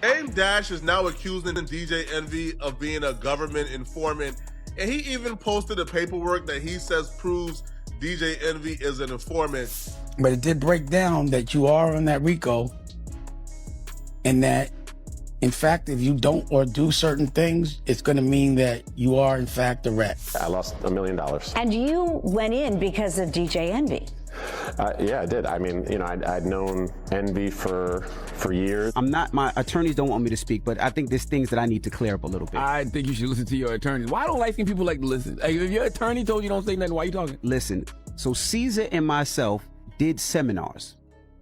Dame Dash is now accusing DJ Envy of being a government informant, and he even posted a paperwork that he says proves DJ Envy is an informant. But it did break down that you are on that RICO, and that, in fact, if you don't or do certain things, it's going to mean that you are, in fact, a rat. I lost $1 million. And you went in because of DJ Envy. Yeah, I did. I mean, you know, I'd known Envy for years. My attorneys don't want me to speak, but I think there's things that I need to clear up a little bit. I think you should listen to your attorneys. Why don't light-skinned people like to listen? Like, if your attorney told you don't say nothing, why you talking? Listen, so Caesar and myself did seminars.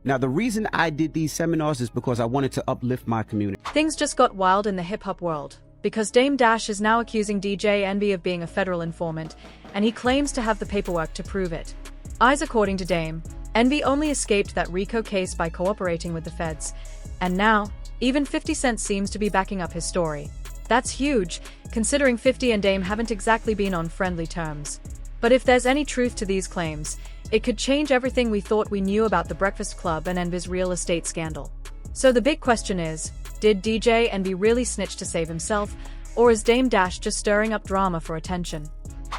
Now, the reason I did these seminars is because I wanted to uplift my community. Things just got wild in the hip-hop world, because Dame Dash is now accusing DJ Envy of being a federal informant, and he claims to have the paperwork to prove it. According to Dame, Envy only escaped that RICO case by cooperating with the feds, and now, even 50 Cent seems to be backing up his story. That's huge, considering 50 and Dame haven't exactly been on friendly terms. But if there's any truth to these claims, it could change everything we thought we knew about the Breakfast Club and Envy's real estate scandal. So the big question is, did DJ Envy really snitch to save himself, or is Dame Dash just stirring up drama for attention?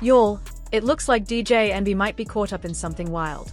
Y'all, it looks like DJ Envy might be caught up in something wild.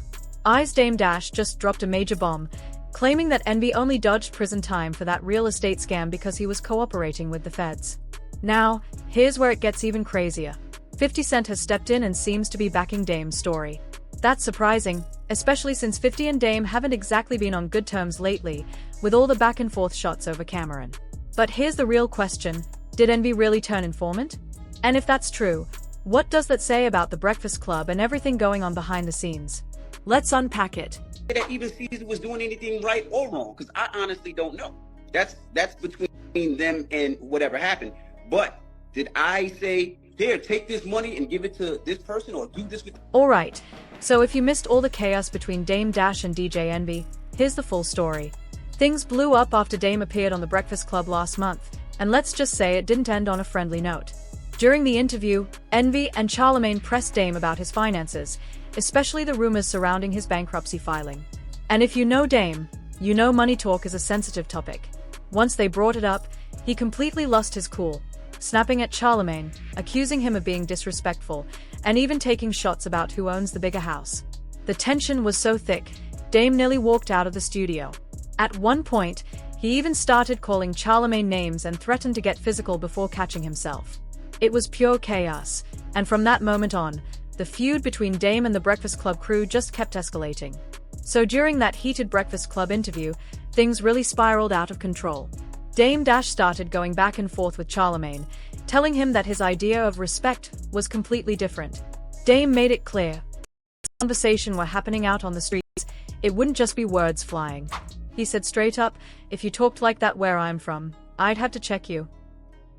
Dame Dash just dropped a major bomb, claiming that Envy only dodged prison time for that real estate scam because he was cooperating with the feds. Now, here's where it gets even crazier. 50 Cent has stepped in and seems to be backing Dame's story. That's surprising, especially since 50 and Dame haven't exactly been on good terms lately, with all the back-and-forth shots over Cameron. But here's the real question, did Envy really turn informant? And if that's true, what does that say about the Breakfast Club and everything going on behind the scenes? Let's unpack it. That even Caesar was doing anything right or wrong, because I honestly don't know. That's between them and whatever happened. But did I say, here, take this money and give it to this person, or do this with... Alright, so if you missed all the chaos between Dame Dash and DJ Envy, here's the full story. Things blew up after Dame appeared on the Breakfast Club last month, and let's just say it didn't end on a friendly note. During the interview, Envy and Charlemagne pressed Dame about his finances, especially the rumors surrounding his bankruptcy filing. And if you know Dame, you know money talk is a sensitive topic. Once they brought it up, he completely lost his cool, snapping at Charlemagne, accusing him of being disrespectful, and even taking shots about who owns the bigger house. The tension was so thick, Dame nearly walked out of the studio. At one point, he even started calling Charlemagne names and threatened to get physical before catching himself. It was pure chaos, and from that moment on, the feud between Dame and the Breakfast Club crew just kept escalating. So during that heated Breakfast Club interview, things really spiraled out of control. Dame Dash started going back and forth with Charlemagne, telling him that his idea of respect was completely different. Dame made it clear, if this conversation were happening out on the streets, it wouldn't just be words flying. He said straight up, if you talked like that where I'm from, I'd have to check you.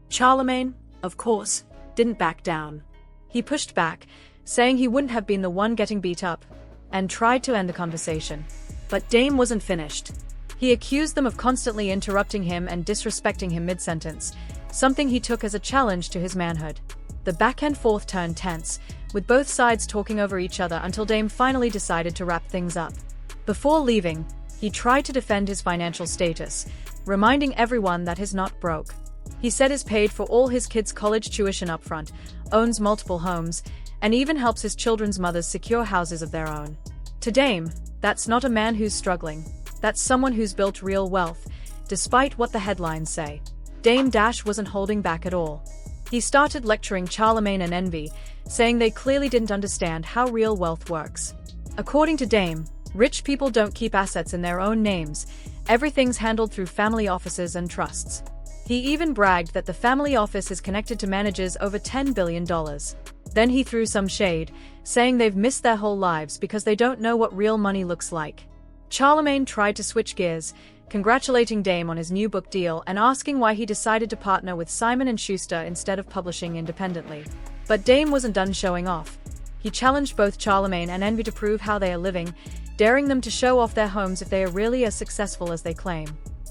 Charlemagne, of course, didn't back down. He pushed back, saying he wouldn't have been the one getting beat up, and tried to end the conversation. But Dame wasn't finished. He accused them of constantly interrupting him and disrespecting him mid-sentence, something he took as a challenge to his manhood. The back-and-forth turned tense, with both sides talking over each other until Dame finally decided to wrap things up. Before leaving, he tried to defend his financial status, reminding everyone that he's not broke. He said he's paid for all his kids' college tuition upfront, owns multiple homes, and even helps his children's mothers secure houses of their own. To Dame, that's not a man who's struggling. That's someone who's built real wealth, despite what the headlines say. Dame Dash wasn't holding back at all. He started lecturing Charlemagne and Envy, saying they clearly didn't understand how real wealth works. According to Dame, rich people don't keep assets in their own names. Everything's handled through family offices and trusts. He even bragged that the family office is connected to managers over $10 billion. Then he threw some shade, saying they've missed their whole lives because they don't know what real money looks like. Charlemagne tried to switch gears, congratulating Dame on his new book deal and asking why he decided to partner with Simon & Schuster instead of publishing independently. But Dame wasn't done showing off. He challenged both Charlemagne and Envy to prove how they are living, daring them to show off their homes if they are really as successful as they claim.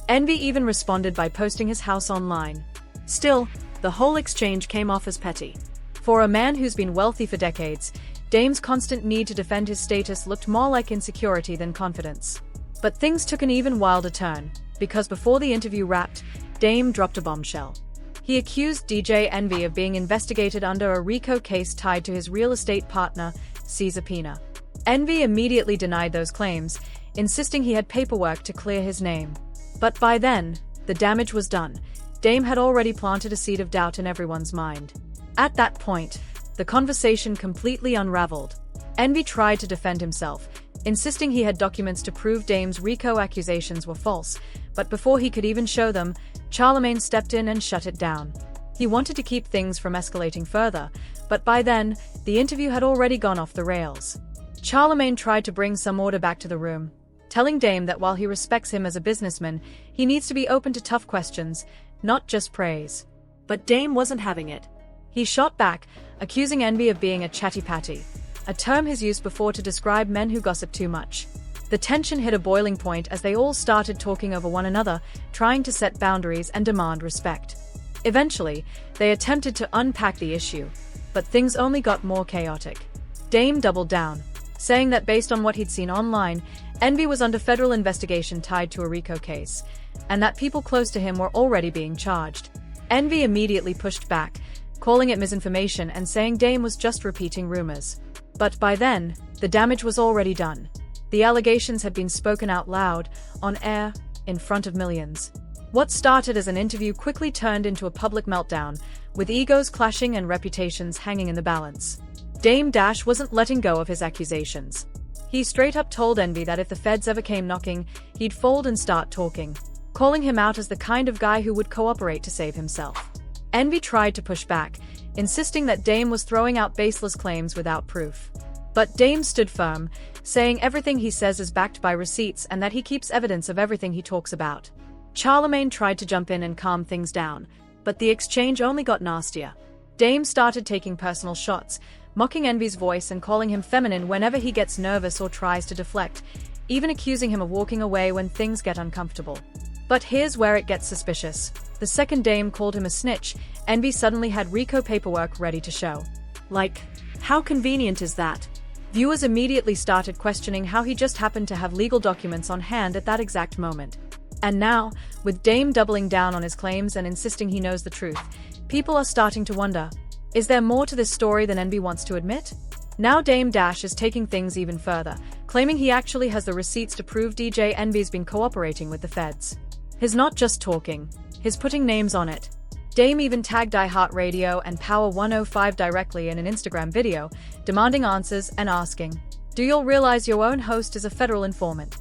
Envy even responded by posting his house online. Still, the whole exchange came off as petty. For a man who's been wealthy for decades, Dame's constant need to defend his status looked more like insecurity than confidence. But things took an even wilder turn, because before the interview wrapped, Dame dropped a bombshell. He accused DJ Envy of being investigated under a RICO case tied to his real estate partner, Cesar Pina. Envy immediately denied those claims, insisting he had paperwork to clear his name. But by then, the damage was done. Dame had already planted a seed of doubt in everyone's mind. At that point, the conversation completely unraveled. Envy tried to defend himself, insisting he had documents to prove Dame's RICO accusations were false, but before he could even show them, Charlemagne stepped in and shut it down. He wanted to keep things from escalating further, but by then, the interview had already gone off the rails. Charlemagne tried to bring some order back to the room, telling Dame that while he respects him as a businessman, he needs to be open to tough questions, not just praise. But Dame wasn't having it. He shot back, accusing Envy of being a chatty-patty, a term he's used before to describe men who gossip too much. The tension hit a boiling point as they all started talking over one another, trying to set boundaries and demand respect. Eventually, they attempted to unpack the issue, but things only got more chaotic. Dame doubled down, saying that based on what he'd seen online, Envy was under federal investigation tied to a RICO case, and that people close to him were already being charged. Envy immediately pushed back, calling it misinformation and saying Dame was just repeating rumors. But by then, the damage was already done. The allegations had been spoken out loud, on air, in front of millions. What started as an interview quickly turned into a public meltdown, with egos clashing and reputations hanging in the balance. Dame Dash wasn't letting go of his accusations. He straight up told Envy that if the feds ever came knocking, he'd fold and start talking, calling him out as the kind of guy who would cooperate to save himself. Envy tried to push back, insisting that Dame was throwing out baseless claims without proof. But Dame stood firm, saying everything he says is backed by receipts and that he keeps evidence of everything he talks about. Charlemagne tried to jump in and calm things down, but the exchange only got nastier. Dame started taking personal shots, mocking Envy's voice and calling him feminine whenever he gets nervous or tries to deflect, even accusing him of walking away when things get uncomfortable. But here's where it gets suspicious. The second Dame called him a snitch, Envy suddenly had RICO paperwork ready to show. Like, how convenient is that? Viewers immediately started questioning how he just happened to have legal documents on hand at that exact moment. And now, with Dame doubling down on his claims and insisting he knows the truth, people are starting to wonder, is there more to this story than Envy wants to admit? Now Dame Dash is taking things even further, claiming he actually has the receipts to prove DJ Envy's been cooperating with the feds. He's not just talking, he's putting names on it. Dame even tagged iHeartRadio and Power 105 directly in an Instagram video, demanding answers and asking, "Do y'all realize your own host is a federal informant?"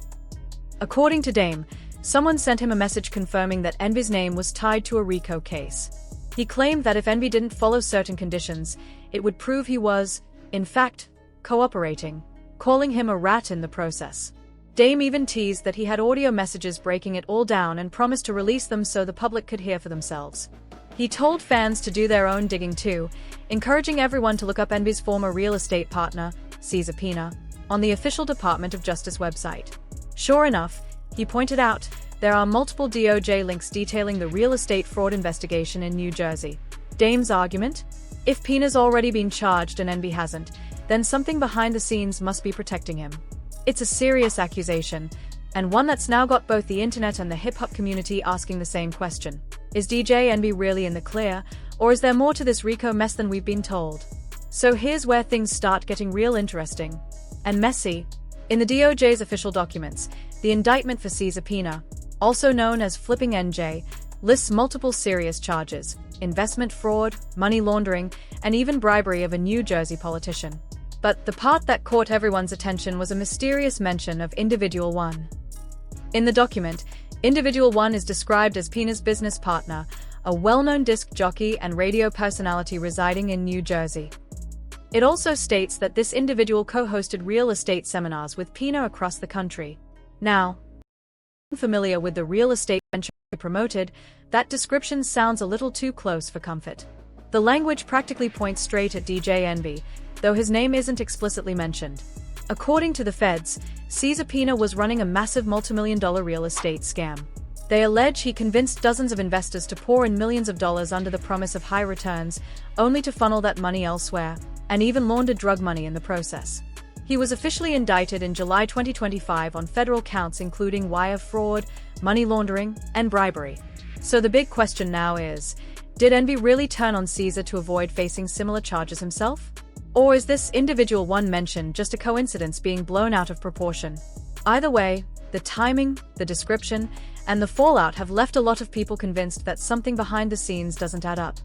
According to Dame, someone sent him a message confirming that Envy's name was tied to a RICO case. He claimed that if Envy didn't follow certain conditions, it would prove he was, in fact, cooperating, calling him a rat in the process. Dame even teased that he had audio messages breaking it all down and promised to release them so the public could hear for themselves. He told fans to do their own digging too, encouraging everyone to look up Envy's former real estate partner, Cesar Pina, on the official Department of Justice website. Sure enough, he pointed out, there are multiple DOJ links detailing the real estate fraud investigation in New Jersey. Dame's argument? If Pina's already been charged and Envy hasn't, then something behind the scenes must be protecting him. It's a serious accusation, and one that's now got both the internet and the hip-hop community asking the same question. Is DJ Envy really in the clear, or is there more to this RICO mess than we've been told? So here's where things start getting real interesting and messy. In the DOJ's official documents, the indictment for Cesar Pina, also known as Flipping NJ, lists multiple serious charges: investment fraud, money laundering, and even bribery of a New Jersey politician. But the part that caught everyone's attention was a mysterious mention of Individual 1. In the document, Individual 1 is described as Pina's business partner, a well-known disc jockey and radio personality residing in New Jersey. It also states that this individual co-hosted real estate seminars with Pina across the country. Now, familiar with the real estate venture he promoted, that description sounds a little too close for comfort. The language practically points straight at DJ Envy, though his name isn't explicitly mentioned. According to the feds, Cesar Pina was running a massive multimillion-dollar real estate scam. They allege he convinced dozens of investors to pour in millions of dollars under the promise of high returns, only to funnel that money elsewhere, and even laundered drug money in the process. He was officially indicted in July 2025 on federal counts including wire fraud, money laundering, and bribery. So the big question now is, did Envy really turn on Caesar to avoid facing similar charges himself? Or is this individual one mentioned just a coincidence being blown out of proportion? Either way, the timing, the description, and the fallout have left a lot of people convinced that something behind the scenes doesn't add up.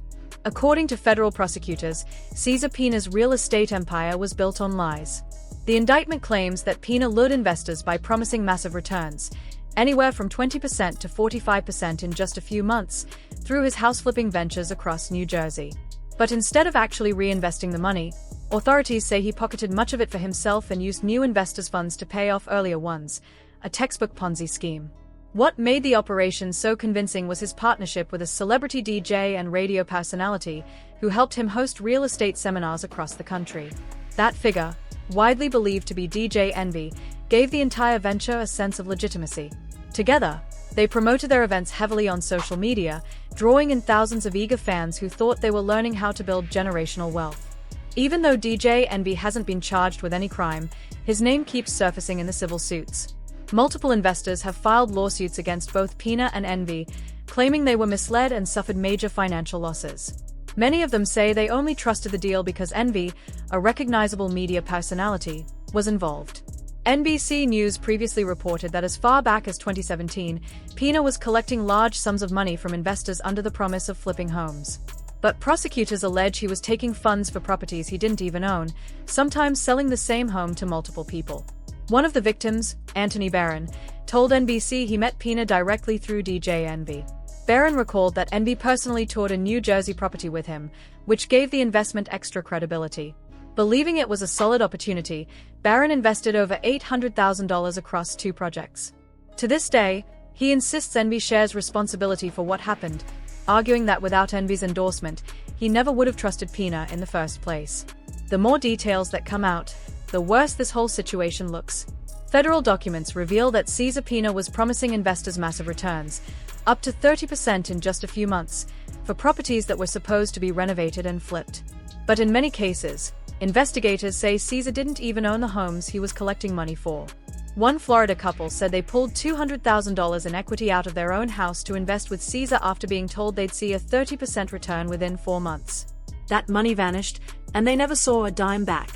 According to federal prosecutors, Caesar Pina's real estate empire was built on lies. The indictment claims that Pina lured investors by promising massive returns, anywhere from 20% to 45% in just a few months, through his house-flipping ventures across New Jersey. But instead of actually reinvesting the money, authorities say he pocketed much of it for himself and used new investors' funds to pay off earlier ones, a textbook Ponzi scheme. What made the operation so convincing was his partnership with a celebrity DJ and radio personality who helped him host real estate seminars across the country. That figure, widely believed to be DJ Envy, gave the entire venture a sense of legitimacy. Together, they promoted their events heavily on social media, drawing in thousands of eager fans who thought they were learning how to build generational wealth. Even though DJ Envy hasn't been charged with any crime, his name keeps surfacing in the civil suits. Multiple investors have filed lawsuits against both Pina and Envy, claiming they were misled and suffered major financial losses. Many of them say they only trusted the deal because Envy, a recognizable media personality, was involved. NBC News previously reported that as far back as 2017, Pina was collecting large sums of money from investors under the promise of flipping homes. But prosecutors allege he was taking funds for properties he didn't even own, sometimes selling the same home to multiple people. One of the victims, Anthony Barron, told NBC he met Pina directly through DJ Envy. Barron recalled that Envy personally toured a New Jersey property with him, which gave the investment extra credibility. Believing it was a solid opportunity, Barron invested over $800,000 across 2 projects. To this day, he insists Envy shares responsibility for what happened, arguing that without Envy's endorsement, he never would have trusted Pina in the first place. The more details that come out, the worse this whole situation looks. Federal documents reveal that Caesar Pina was promising investors massive returns, up to 30% in just a few months, for properties that were supposed to be renovated and flipped. But in many cases, investigators say Caesar didn't even own the homes he was collecting money for. One Florida couple said they pulled $200,000 in equity out of their own house to invest with Caesar after being told they'd see a 30% return within 4 months. That money vanished, and they never saw a dime back.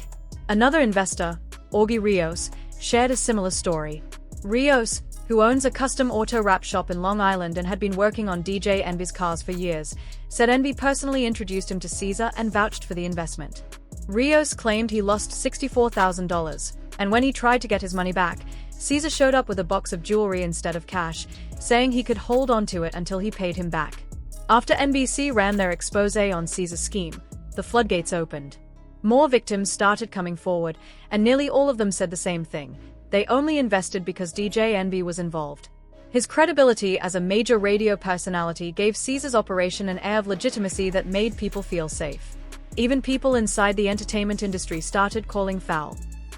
Another investor, Augie Rios, shared a similar story. Rios, who owns a custom auto wrap shop in Long Island and had been working on DJ Envy's cars for years, said Envy personally introduced him to Caesar and vouched for the investment. Rios claimed he lost $64,000, and when he tried to get his money back, Caesar showed up with a box of jewelry instead of cash, saying he could hold on to it until he paid him back. After NBC ran their expose on Caesar's scheme, the floodgates opened. More victims started coming forward, and nearly all of them said the same thing. They only invested because DJ Envy was involved. His credibility as a major radio personality gave Caesar's operation an air of legitimacy that made people feel safe. Even people inside the entertainment industry started calling foul.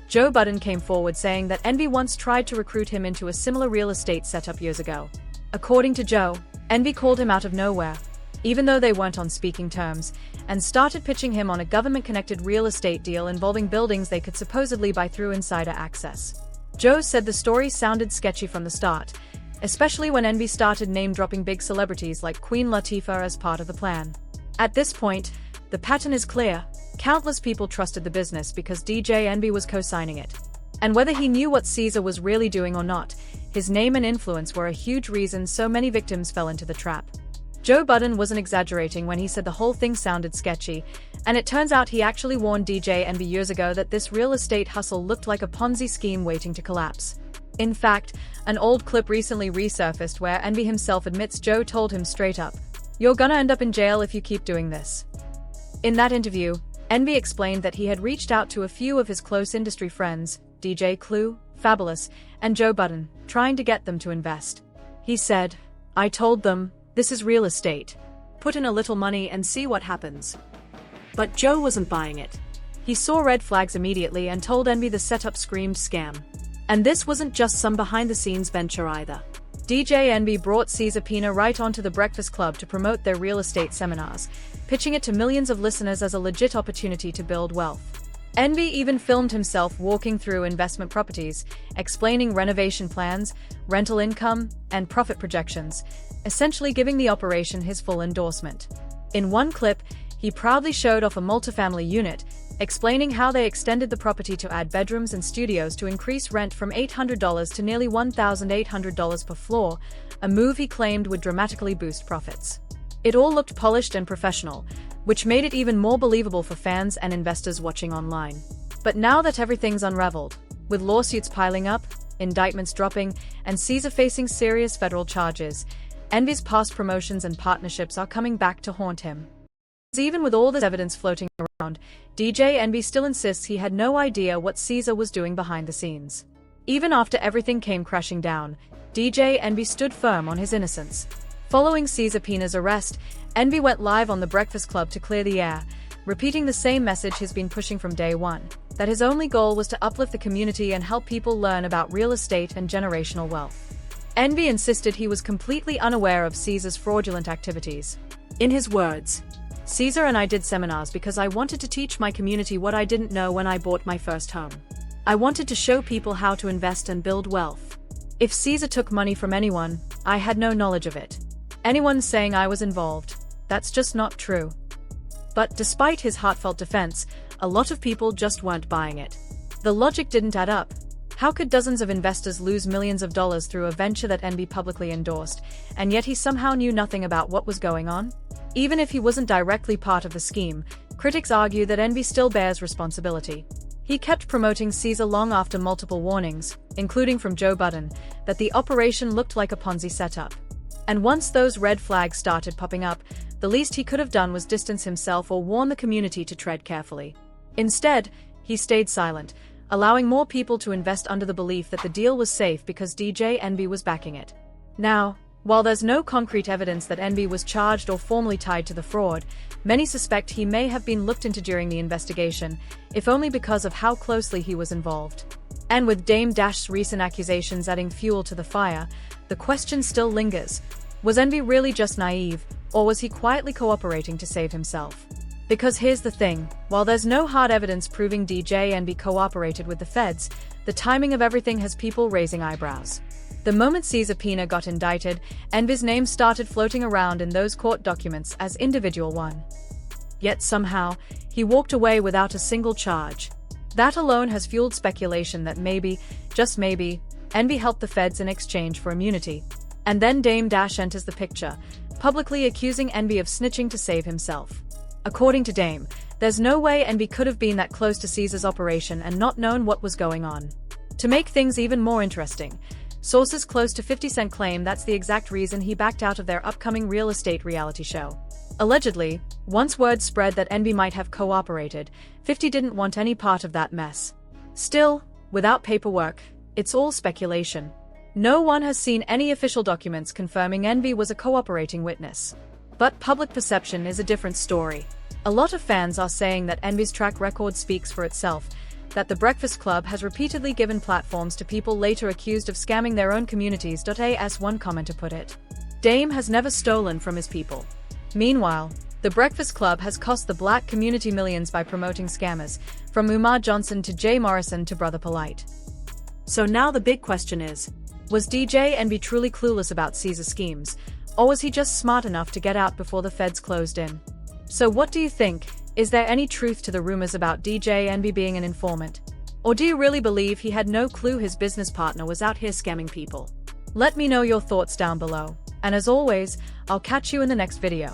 Joe Budden came forward saying that Envy once tried to recruit him into a similar real estate setup years ago. According to Joe, Envy called him out of nowhere, even though they weren't on speaking terms, and started pitching him on a government-connected real estate deal involving buildings they could supposedly buy through insider access. Joe said the story sounded sketchy from the start, especially when Envy started name-dropping big celebrities like Queen Latifah as part of the plan. At this point, the pattern is clear. Countless people trusted the business because DJ Envy was co-signing it. And whether he knew what Caesar was really doing or not, his name and influence were a huge reason so many victims fell into the trap. Joe Budden wasn't exaggerating when he said the whole thing sounded sketchy, and it turns out he actually warned DJ Envy years ago that this real estate hustle looked like a Ponzi scheme waiting to collapse. In fact, an old clip recently resurfaced where Envy himself admits Joe told him straight up, "You're gonna end up in jail if you keep doing this." In that interview, Envy explained that he had reached out to a few of his close industry friends, DJ Clue, Fabulous, and Joe Budden, trying to get them to invest. He said, "I told them, this is real estate. Put in a little money and see what happens." But Joe wasn't buying it. He saw red flags immediately and told Envy the setup screamed scam. And this wasn't just some behind-the-scenes venture either. DJ Envy brought Caesar Pina right onto the Breakfast Club to promote their real estate seminars, pitching it to millions of listeners as a legit opportunity to build wealth. Envy even filmed himself walking through investment properties, explaining renovation plans, rental income, and profit projections, essentially giving the operation his full endorsement. In one clip, he proudly showed off a multifamily unit, explaining how they extended the property to add bedrooms and studios to increase rent from $800 to nearly $1,800 per floor, a move he claimed would dramatically boost profits. It all looked polished and professional, which made it even more believable for fans and investors watching online. But now that everything's unraveled, with lawsuits piling up, indictments dropping, and Caesar facing serious federal charges, Envy's past promotions and partnerships are coming back to haunt him. Even with all this evidence floating around, DJ Envy still insists he had no idea what Caesar was doing behind the scenes. Even after everything came crashing down, DJ Envy stood firm on his innocence. Following Caesar Pina's arrest, Envy went live on The Breakfast Club to clear the air, repeating the same message he's been pushing from day one, that his only goal was to uplift the community and help people learn about real estate and generational wealth. Envy insisted he was completely unaware of Caesar's fraudulent activities. In his words, "Caesar and I did seminars because I wanted to teach my community what I didn't know when I bought my first home. I wanted to show people how to invest and build wealth. If Caesar took money from anyone, I had no knowledge of it. Anyone saying I was involved, that's just not true." But despite his heartfelt defense, a lot of people just weren't buying it. The logic didn't add up. How could dozens of investors lose millions of dollars through a venture that Envy publicly endorsed, and yet he somehow knew nothing about what was going on? Even if he wasn't directly part of the scheme, critics argue that Envy still bears responsibility. He kept promoting Caesar long after multiple warnings, including from Joe Budden, that the operation looked like a Ponzi setup. And once those red flags started popping up, the least he could have done was distance himself or warn the community to tread carefully. Instead, he stayed silent, allowing more people to invest under the belief that the deal was safe because DJ Envy was backing it. Now, while there's no concrete evidence that Envy was charged or formally tied to the fraud, many suspect he may have been looked into during the investigation, if only because of how closely he was involved. And with Dame Dash's recent accusations adding fuel to the fire, the question still lingers. Was Envy really just naive, or was he quietly cooperating to save himself? Because here's the thing, while there's no hard evidence proving DJ Envy cooperated with the feds, the timing of everything has people raising eyebrows. The moment Caesar Pina got indicted, Envy's name started floating around in those court documents as individual one. Yet somehow, he walked away without a single charge. That alone has fueled speculation that maybe, just maybe, Envy helped the feds in exchange for immunity. And then Dame Dash enters the picture, publicly accusing Envy of snitching to save himself. According to Dame, there's no way Envy could have been that close to Caesar's operation and not known what was going on. To make things even more interesting, sources close to 50 Cent claim that's the exact reason he backed out of their upcoming real estate reality show. Allegedly, once word spread that Envy might have cooperated, 50 didn't want any part of that mess. Still, without paperwork, it's all speculation. No one has seen any official documents confirming Envy was a cooperating witness. But public perception is a different story. A lot of fans are saying that Envy's track record speaks for itself, that The Breakfast Club has repeatedly given platforms to people later accused of scamming their own communities. As one commenter put it, Dame has never stolen from his people. Meanwhile, The Breakfast Club has cost the black community millions by promoting scammers, from Umar Johnson to Jay Morrison to Brother Polite. So now the big question is, was DJ Envy truly clueless about Caesar's schemes, or was he just smart enough to get out before the feds closed in? So what do you think? Is there any truth to the rumors about DJ Envy being an informant? Or do you really believe he had no clue his business partner was out here scamming people? Let me know your thoughts down below. And as always, I'll catch you in the next video.